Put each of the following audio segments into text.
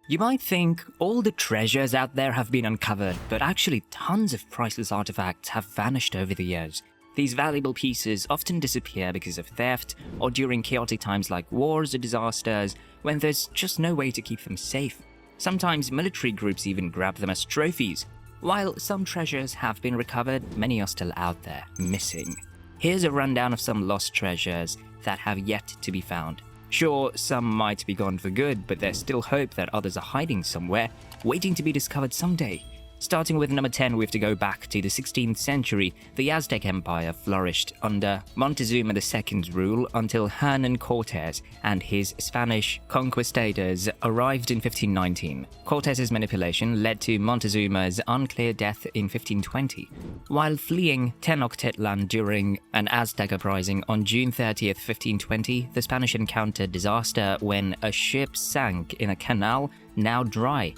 You might think all the treasures out there have been uncovered, but actually tons of priceless artifacts have vanished over the years. These valuable pieces often disappear because of theft or during chaotic times like wars or disasters when there's just no way to keep them safe. Sometimes military groups even grab them as trophies. While some treasures have been recovered, many are still out there, missing. Here's a rundown of some lost treasures that have yet to be found. Sure, some might be gone for good, but there's still hope that others are hiding somewhere, waiting to be discovered someday. Starting with number 10, we have to go back to the 16th century. The Aztec Empire flourished under Montezuma II's rule until Hernan Cortes and his Spanish conquistadors arrived in 1519. Cortes's manipulation led to Montezuma's unclear death in 1520. While fleeing Tenochtitlan during an Aztec uprising on June 30th, 1520, the Spanish encountered disaster when a ship sank in a canal now dry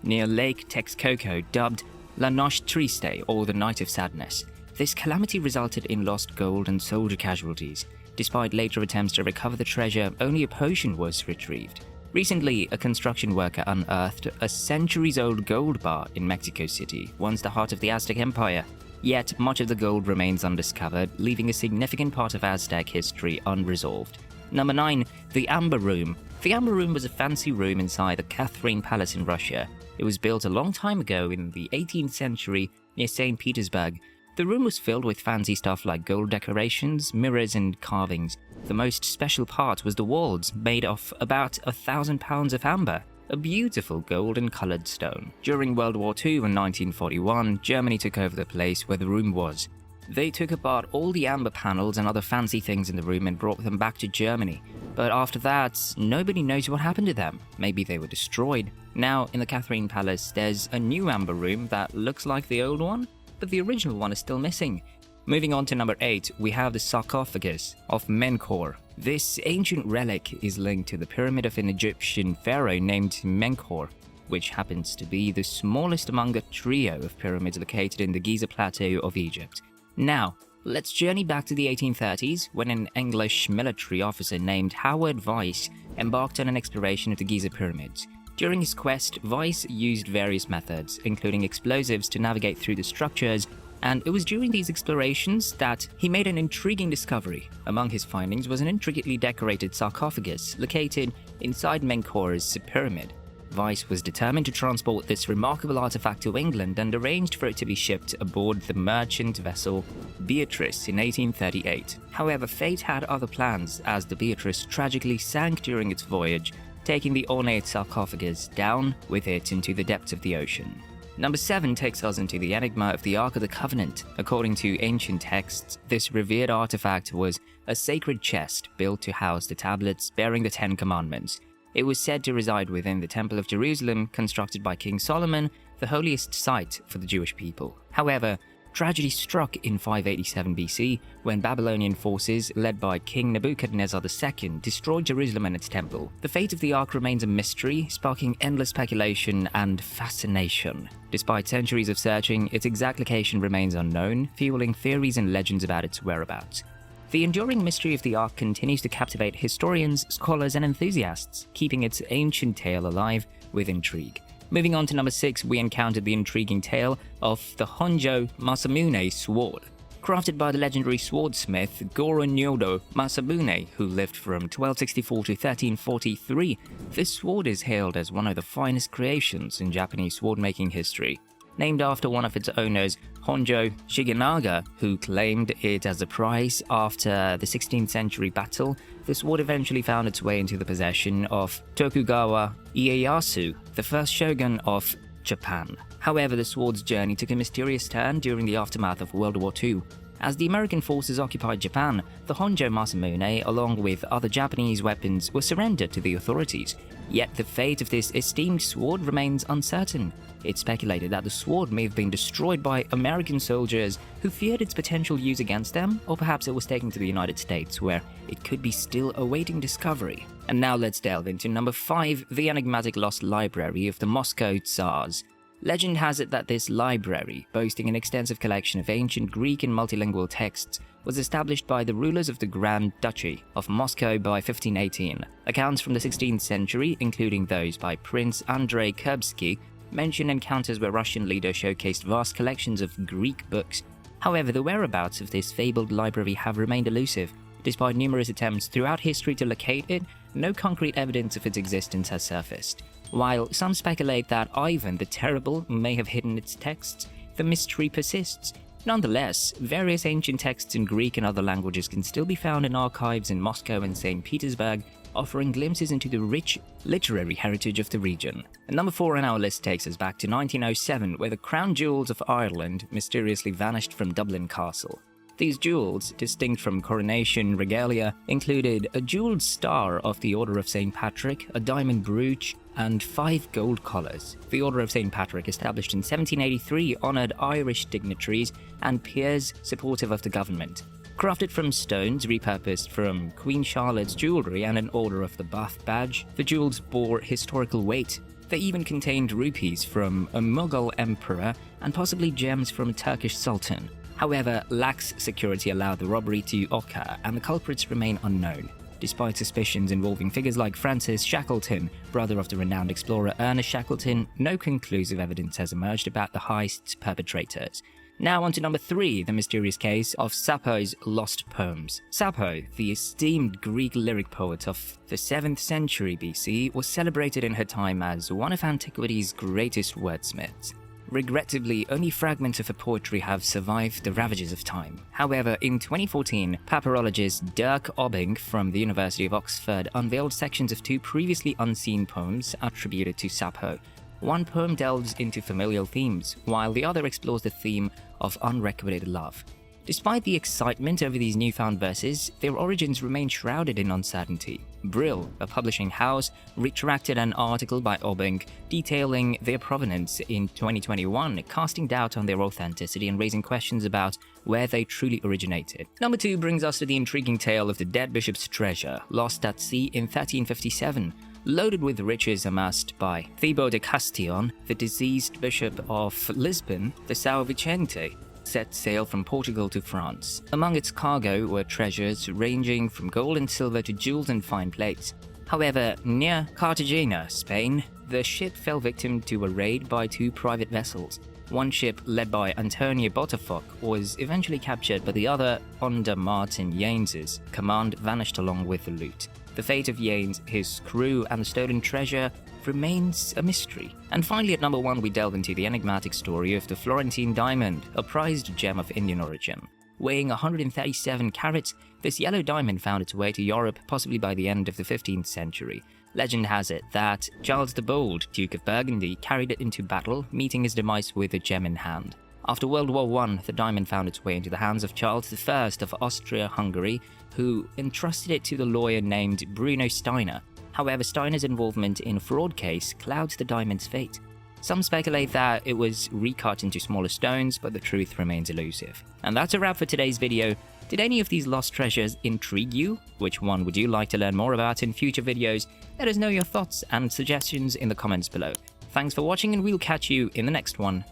near Lake Texcoco, dubbed La Noche Triste, or the Night of Sadness. This calamity resulted in lost gold and soldier casualties. Despite later attempts to recover the treasure, only a potion was retrieved. Recently, a construction worker unearthed a centuries-old gold bar in Mexico City, once the heart of the Aztec Empire. Yet, much of the gold remains undiscovered, leaving a significant part of Aztec history unresolved. Number 9. The Amber Room. The Amber Room was a fancy room inside the Catherine Palace in Russia. It was built a long time ago in the 18th century near St. Petersburg. The room was filled with fancy stuff like gold decorations, mirrors and carvings. The most special part was the walls, made of about 1,000 pounds of amber, a beautiful golden coloured stone. During World War II in 1941, Germany took over the place where the room was. They took apart all the amber panels and other fancy things in the room and brought them back to Germany. But after that, nobody knows what happened to them. Maybe they were destroyed. Now, in the Catherine Palace, there's a new amber room that looks like the old one, but the original one is still missing. Moving on to number 8, we have the Sarcophacus of Menkaure. This ancient relic is linked to the pyramid of an Egyptian pharaoh named Menkaure, which happens to be the smallest among a trio of pyramids located in the Giza Plateau of Egypt. Now, let's journey back to the 1830s when an English military officer named Howard Vyse embarked on an exploration of the Giza pyramids. During his quest, Vyse used various methods, including explosives, to navigate through the structures, and it was during these explorations that he made an intriguing discovery. Among his findings was an intricately decorated sarcophagus located inside Menkaure's pyramid. Vyse was determined to transport this remarkable artifact to England and arranged for it to be shipped aboard the merchant vessel Beatrice in 1838. However, fate had other plans, as the Beatrice tragically sank during its voyage, taking the ornate sarcophagus down with it into the depths of the ocean. Number 7 takes us into the enigma of the Ark of the Covenant. According to ancient texts, this revered artifact was a sacred chest built to house the tablets bearing the 10 Commandments. It was said to reside within the Temple of Jerusalem, constructed by King Solomon, the holiest site for the Jewish people. However, tragedy struck in 587 BC when Babylonian forces, led by King Nebuchadnezzar II, destroyed Jerusalem and its temple. The fate of the Ark remains a mystery, sparking endless speculation and fascination. Despite centuries of searching, its exact location remains unknown, fueling theories and legends about its whereabouts. The enduring mystery of the Ark continues to captivate historians, scholars, and enthusiasts, keeping its ancient tale alive with intrigue. Moving on to number 6, we encountered the intriguing tale of the Honjo Masamune sword. Crafted by the legendary swordsmith Honjo Masamune, who lived from 1264 to 1343, this sword is hailed as one of the finest creations in Japanese sword-making history. Named after one of its owners, Honjo Shigenaga, who claimed it as a prize after the 16th century battle, the sword eventually found its way into the possession of Tokugawa Ieyasu, the first shogun of Japan. However, the sword's journey took a mysterious turn during the aftermath of World War II. As the American forces occupied Japan, the Honjo Masamune, along with other Japanese weapons, were surrendered to the authorities. Yet the fate of this esteemed sword remains uncertain. It's speculated that the sword may have been destroyed by American soldiers who feared its potential use against them, or perhaps it was taken to the United States, where it could be still awaiting discovery. And now let's delve into number 5, the enigmatic lost library of the Moscow Tsars. Legend has it that this library, boasting an extensive collection of ancient Greek and multilingual texts, was established by the rulers of the Grand Duchy of Moscow by 1518. Accounts from the 16th century, including those by Prince Andrei Kurbsky, mention encounters where Russian leaders showcased vast collections of Greek books. However, the whereabouts of this fabled library have remained elusive. Despite numerous attempts throughout history to locate it, no concrete evidence of its existence has surfaced. While some speculate that Ivan the Terrible may have hidden its texts, the mystery persists. Nonetheless, various ancient texts in Greek and other languages can still be found in archives in Moscow and St. Petersburg, offering glimpses into the rich literary heritage of the region. And number 4 on our list takes us back to 1907, where the crown jewels of Ireland mysteriously vanished from Dublin Castle. These jewels, distinct from coronation regalia, included a jeweled star of the Order of St. Patrick, a diamond brooch, and 5 gold collars. The Order of St. Patrick, established in 1783, honoured Irish dignitaries and peers supportive of the government. Crafted from stones repurposed from Queen Charlotte's jewellery and an Order of the Bath badge, the jewels bore historical weight. They even contained rupees from a Mughal emperor and possibly gems from a Turkish sultan. However, lax security allowed the robbery to occur, and the culprits remain unknown. Despite suspicions involving figures like Francis Shackleton, brother of the renowned explorer Ernest Shackleton, no conclusive evidence has emerged about the heist's perpetrators. Now on to number 3, the mysterious case of Sappho's lost poems. Sappho, the esteemed Greek lyric poet of the 7th century BC, was celebrated in her time as one of antiquity's greatest wordsmiths. Regrettably, only fragments of her poetry have survived the ravages of time. However, in 2014, papyrologist Dirk Obbing from the University of Oxford unveiled sections of 2 previously unseen poems attributed to Sappho. One poem delves into familial themes, while the other explores the theme of unrequited love. Despite the excitement over these newfound verses, their origins remain shrouded in uncertainty. Brill, a publishing house, retracted an article by Obbing detailing their provenance in 2021, casting doubt on their authenticity and raising questions about where they truly originated. Number 2 brings us to the intriguing tale of the dead bishop's treasure, lost at sea in 1357. Loaded with riches amassed by Thibaut de Castillon, the deceased bishop of Lisbon, the São Vicente set sail from Portugal to France. Among its cargo were treasures ranging from gold and silver to jewels and fine plates. However, near Cartagena, Spain, the ship fell victim to a raid by 2 private vessels. One ship, led by Antonio Botafoc, was eventually captured, but the other, under Martin Yanes's command, vanished along with the loot. The fate of Yanes, his crew, and the stolen treasure remains a mystery. And finally, at number 1, we delve into the enigmatic story of the Florentine Diamond, a prized gem of Indian origin. Weighing 137 carats, this yellow diamond found its way to Europe possibly by the end of the 15th century. Legend has it that Charles the Bold, Duke of Burgundy, carried it into battle, meeting his demise with the gem in hand. After World War I, the diamond found its way into the hands of Charles I of Austria-Hungary, who entrusted it to the lawyer named Bruno Steiner. However, Steiner's involvement in a fraud case clouds the diamond's fate. Some speculate that it was recut into smaller stones, but the truth remains elusive. And that's a wrap for today's video. Did any of these lost treasures intrigue you? Which one would you like to learn more about in future videos? Let us know your thoughts and suggestions in the comments below. Thanks for watching, and we'll catch you in the next one.